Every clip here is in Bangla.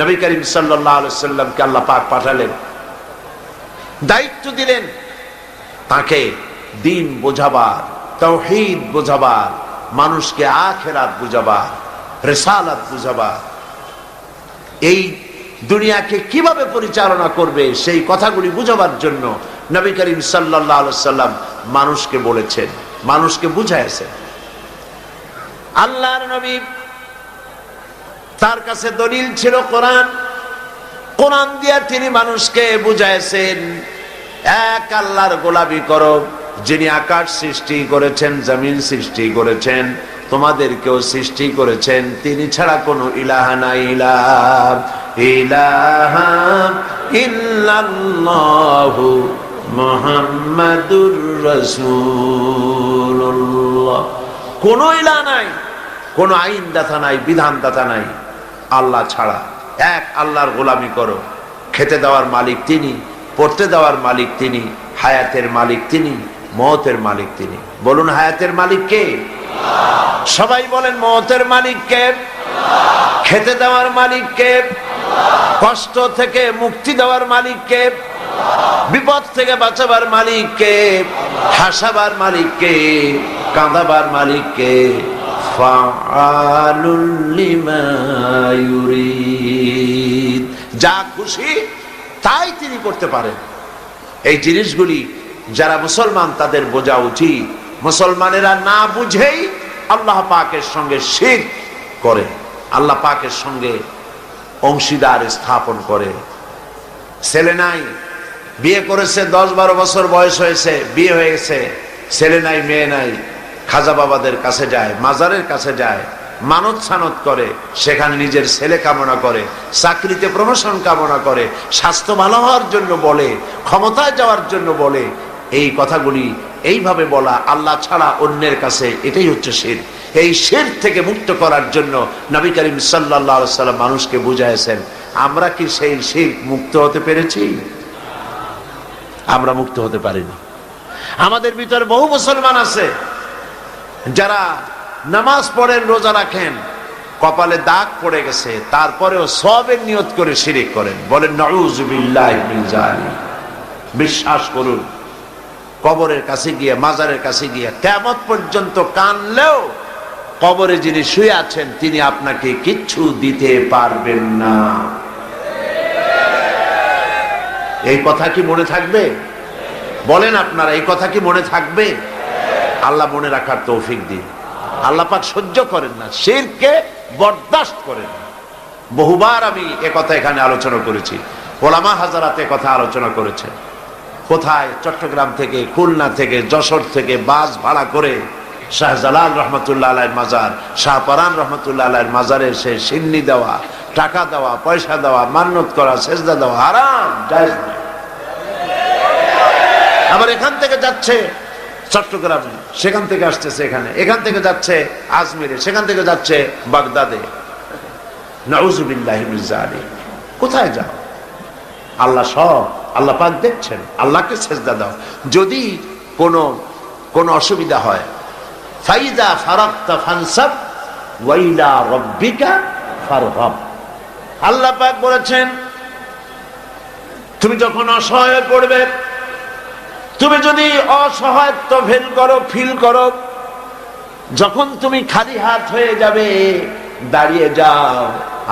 নবী করিম সাল্লাল্লাহু আলাইহি সাল্লামকে আল্লাহ পাক পাঠালেন, দায়িত্ব দিলেন তাকে দ্বীন বোঝাবার, তাওহীদ বোঝাবার, মানুষকে আখিরাত বোঝাবার, রিসালাত বোঝাবার, এই দুনিয়াকে কিভাবে পরিচালনা করবে সেই কথাগুলি বোঝাবার জন্য নবী করিম সাল্লাল্লাহু আলাইহি সাল্লাম মানুষকে বলেছেন, মানুষকে বুঝাইছেন। আল্লাহর নবী, তার কাছে দলিল ছিল কোরআন। কোরআন দিয়ে তিনি মানুষকে বুঝাইছেন, এক আল্লাহর গোলামি করো, যিনি আকাশ সৃষ্টি করেছেন, জমিন সৃষ্টি করেছেন, তোমাদেরকেও সৃষ্টি করেছেন, তিনি ছাড়া কোনো ইলাহা নাই, ইলাহা ইল্লাল্লাহু মুহাম্মাদুর রাসূলুল্লাহ। কোনো ইলাহ নাই, কোনো আইনদাতা নাই, বিধানদাতা নাই আল্লাহ ছাড়া। এক আল্লাহর গোলামি করো। খেতে দেওয়ার মালিক তিনি, পড়তে দেওয়ার মালিক তিনি, হায়াতের মালিক তিনি, মওতের মালিক তিনি। বলুন, হায়াতের মালিক কে? সবাই বলেন, মওতের মালিক কে? খেতে দেওয়ার মালিক কে? কষ্ট থেকে মুক্তি দেওয়ার মালিক কে? বিপদ থেকে বাঁচাবার মালিক কে? হাসাবার মালিক কে? কাঁদাবার মালিক কে? ফাআলুল লিমা ইউরিদ, যা খুশি তাই তিনি করতে পারেন। এই জিনিসগুলি যারা মুসলমান তাদের বোঝা উচিত। মুসলমানেরা না বুঝেই আল্লাহ পাকের সঙ্গে শিরক করে, আল্লাহ পাকের সঙ্গে অংশীদার স্থাপন করে। ছেলে নাই, বিয়ে করেছে, 10-12 বছর বয়স হয়েছে, বিয়ে হয়ে গেছে, ছেলে নাই, মেয়ে নাই, খাজা বাবাদের কাছে যায়, মাজারের কাছে যায়, মানত সানত করে, সেখানে নিজের ছেলে কামনা করে, চাকরিতে প্রমোশন কামনা করে, স্বাস্থ্য ভালো হওয়ার জন্য বলে, ক্ষমতায় যাওয়ার জন্য বলে। এই কথাগুলি এইভাবে বলা আল্লাহ ছাড়া অন্যের কাছে, এটাই হচ্ছে শিরক। এই শিরক থেকে মুক্ত করার জন্য নবী করিম সাল্লাল্লাহু আলাইহি সাল্লাম মানুষকে বুঝাইছেন। আমরা কি সেই শিরক মুক্ত হতে পেরেছি? আমরা মুক্ত হতে পারিনি। আমাদের ভিতরে বহু মুসলমান আছে যারা নামাজ পড়েন, রোজা রাখেন, কপালে দাগ পড়ে গেছে, তারপরেও সওয়াবের নিয়ত করে শিরক করেন। বলেন নাউযু বিল্লাহি মিন যালিক। বিশ্বাস করুন, কবরের কাছে গিয়ে, মাজারের কাছে গিয়ে কিয়ামত পর্যন্ত কানলেও কবরে যিনি শুয়ে আছেন তিনি আপনাকে কিচ্ছু দিতে পারবেন না। এই কথা কি মনে থাকবে? বলেন আপনারা, এই কথা কি মনে থাকবে? আল্লাহ মনে রাখার তৌফিক দিন। আল্লাহ পাক সহ্য করেন না, শিরককে বরদাস্ত করেন না। বহুবার আমি একথা এখানে আলোচনা করেছি, ওলামা হাজারাত কথা আলোচনা করেছেন। কোথায়? চট্টগ্রাম থেকে, খুলনা থেকে, যশোর থেকে বাস ভাড়া করে শাহজালাল রহমতুল্লাহ আলাইহির মাজার, শাহপরান রহমতুল্লাহ আলাইহির মাজারে সে সিন্নি দেওয়া, টাকা দেওয়া, পয়সা দেওয়া, মান্নত করা, সেজদা দেওয়া হারাম, জায়েজ নয়। আবার এখান থেকে যাচ্ছে চট্টগ্রামে, সেখান থেকে আসতেছে এখানে, এখান থেকে যাচ্ছে আজমিরে, সেখান থেকে যাচ্ছে বাগদাদে। নাউযু বিল্লাহি মিন যালিক। কোথায় যাও? আল্লাহ সব, আল্লাহ পাক দেখছেন। আল্লাহকে সেজদা দাও। যদি কোনো অসুবিধা হয়, ফাইদা ফারাগতা ফানসাব ওয়া ইলা রাব্বিকা ফারগাব। আল্লাহ পাক বলেছেন, তুমি যখন অসহায় পড়বে, তুমি যদি অসহায়ত্ব ফিল করো, যখন তুমি খালি হাত হয়ে যাবে, দাঁড়িয়ে যাও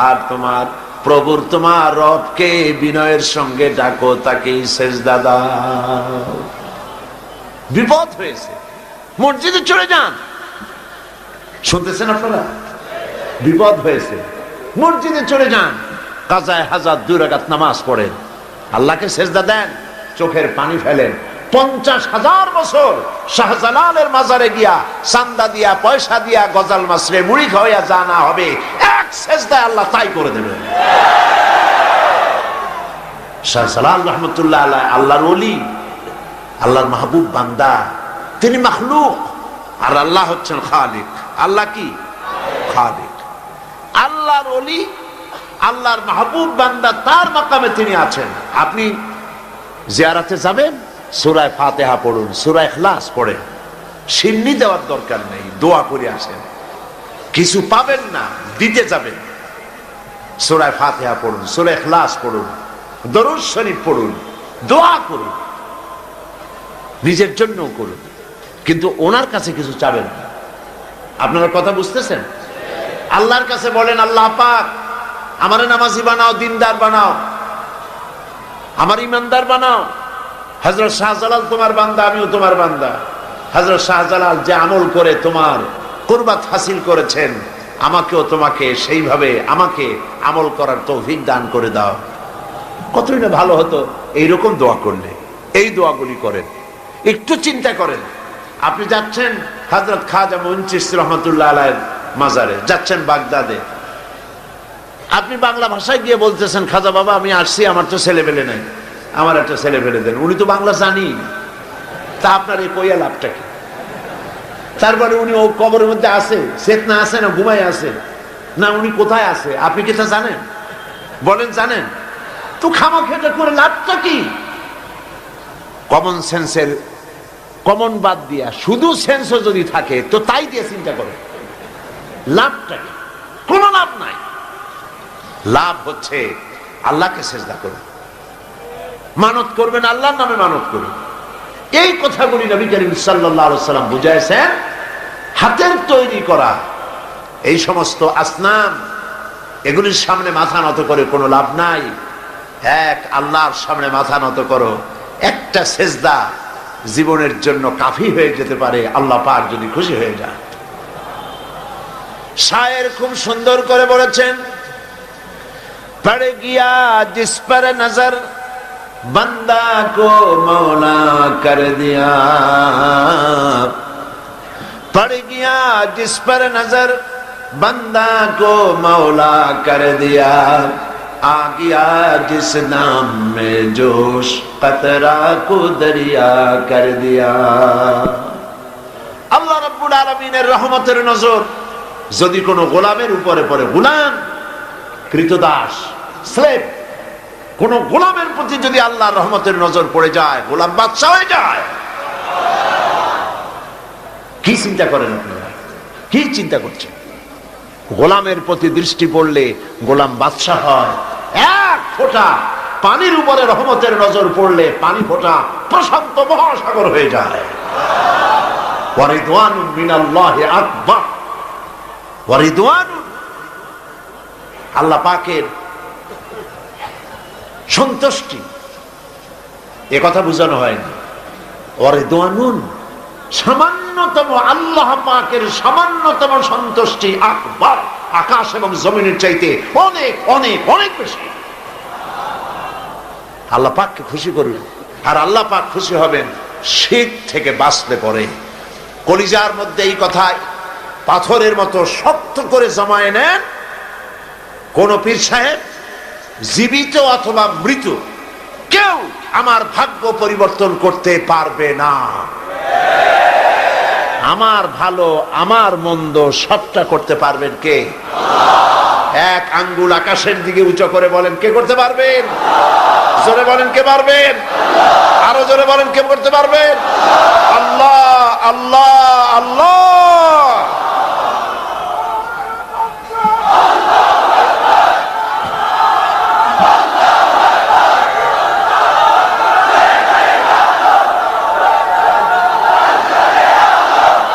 আর তোমার প্রভুর, তোমার রবকে বিনয়ের সঙ্গে ডাকো, তাকেই সেজদা দাও। বিপদ হয়েছে, মসজিদে চলে যান। শুনতেছেন আপনারা? বিপদ হয়েছে, মসজিদে চলে যান, কাজায়ে হাজাত 2 রাকাত নামাজ পড়েন, আল্লাহকে সেজদা দেন, চোখের পানি ফেলেন। 50,000 বছর শাহজালালের মাজারে গিয়া, চান্দা দিয়া, পয়সা দিয়া, গজাল মাসরে মুড়ি খাওয়া জানা হবে, এক সেজদায় আল্লাহ তাই করে দেবেন। শাহজালাল রহমতুল্লাহ আলাইহি আল্লাহর ওলি, আল্লাহর মাহবুব বান্দা। তিনি মাখলুক আর আল্লাহ হচ্ছেন খালিক। আল্লাহ কি? খালিক। আল্লাহর ওলি, আল্লাহর মাহবুব বান্দা, তার মাকামে তিনি আছেন। আপনি জিয়ারতে যাবেন, সূরা ফাতিহা পড়ুন, সূরা ইখলাস পড়েন, সিন্নি দেওয়ার দরকার নেই, দোয়া করে আসেন। কিছু পাবেন না, দিতে যাবেন। সূরা ফাতিহা পড়ুন, সূরা ইখলাস পড়ুন, দরুদ শরীফ পড়ুন, দোয়া করুন, নিজের জন্য করুন, কিন্তু ওনার কাছে কিছু চাবেন না। আপনারা কথা বুঝতেছেন? আল্লাহর কাছে বলেন, আল্লাহ পাক আমারে নামাজি বানাও, দিনদার বানাও, আমার ইমানদার বানাও। হযরত শাহজালাল তোমার বান্দা, আমিও তোমার বান্দা। হযরত শাহজালাল যে আমল করে তোমার কুরবাত হাসিল করেছেন, আমাকেও তোমাকে সেইভাবে আমাকে আমল করার তৌফিক দান করে দাও। কতই না ভালো হতো এইরকম দোয়া করলে। এই দোয়াগুলি করেন, একটু চিন্তা করেন। আপনি যাচ্ছেন হযরত খাজা মুঈন চিশতি রহমাতুল্লাহ আলাইহির মাজারে, যাচ্ছেন বাগদাদে। আপনি বাংলা ভাষায় গিয়ে বলতেছেন, খাজা বাবা আমি আসছি, আমার তো ছেলে পেলে নাই, আমার একটা ছেলে পেলে দেন। উনি তো বাংলা জানি, তা আপনার এই কইয়া লাভটা কি? তারপরে উনি ও কবরের মধ্যে আছে, চেতনা আছে না ঘুমাই আছে, না উনি কোথায় আছে আপনি কি তা জানেন? বলেন জানেন? তো খামাখেটা করে লাভটা কি? কমন সেন্সের কমন বাদ দিয়া শুধু সেন্সও যদি থাকে তো তাই দিয়ে চিন্তা করে লাভটা কি? কোনো লাভ নাই। লাভ হচ্ছে আল্লাহকে সেজদা করুন, মানত করবেন, আল্লাহর নামে মানত করুন। এই কথাগুলি নবী করিম সাল্লাল্লাহু আলাইহি ওয়াসাল্লাম বুঝাইছেন। হাতের তৈরি করা এই সমস্ত আসনাম, এগুলির সামনে মাথা নত করে কোনো লাভ নাই। এক আল্লাহর সামনে মাথা নত করো, একটা সেজদা জীবনের জন্য কাফি হয়ে যেতে পারে, আল্লাহ পাক যদি খুশি হয়ে যায়। শায়ের খুব সুন্দর করে বলেছেন, পড় গিয়া জিস পর নজর बंदा को मौला कर दिया, पड़ गया जिस पर नजर बंदा को मौला कर दिया, आ गया जिस नाम में जोश कतरा को दरिया कर दिया। আল্লাহ রাব্বুল আলামিনের রহমতের নজর যদি কোনো গোলামের উপরে পড়ে, গোলাম কৃতদাস স্লেভ, কোন গোলামের প্রতি যদি আল্লাহর রহমতের নজর পড়ে যায়, গোলাম বাদশা হয়ে যায়। কি চিন্তা করেন আপনারা? কি চিন্তা করছেন? গোলামের প্রতি দৃষ্টি পড়লে গোলাম বাদশা হয়। এক ফোঁটা পানির উপরে রহমতের নজর পড়লে পানি ফোঁটা প্রশান্ত মহাসাগর হয়ে যায়। ওয়া রিদওয়ানুম মিনাল্লাহি আকবার, ওয়া রিদওয়ানুন, আল্লাহ পাকের সন্তুষ্টি, এ কথা বোঝানো হয়নি। ওরে দোয়ানুন, সামান্যতম আল্লাহ পাকের সামান্যতম সন্তুষ্টি আকবার, আকাশ এবং জমিনের চাইতে অনেক অনেক অনেক বেশি। আল্লাহ পাককে খুশি করুন, আর আল্লাহ পাক খুশি হবেন শীত থেকে বাঁচতে পরে। কলিজার মধ্যে এই কথায় পাথরের মতো শক্ত করে জমায়ে নেন। কোন পীর সাহেব, জীবিত অথবা মৃত, কেউ আমার ভাগ্য পরিবর্তন করতে পারবে না। আমার ভালো আমার মন্দ সবটা করতে পারবেন কে? এক আঙ্গুল আকাশের দিকে উঁচু করে বলেন, কে করতে পারবেন? জোরে বলেন, কে পারবেন? আরো জোরে বলেন, কে করতে পারবেন? আল্লাহ, আল্লাহ, আল্লাহ।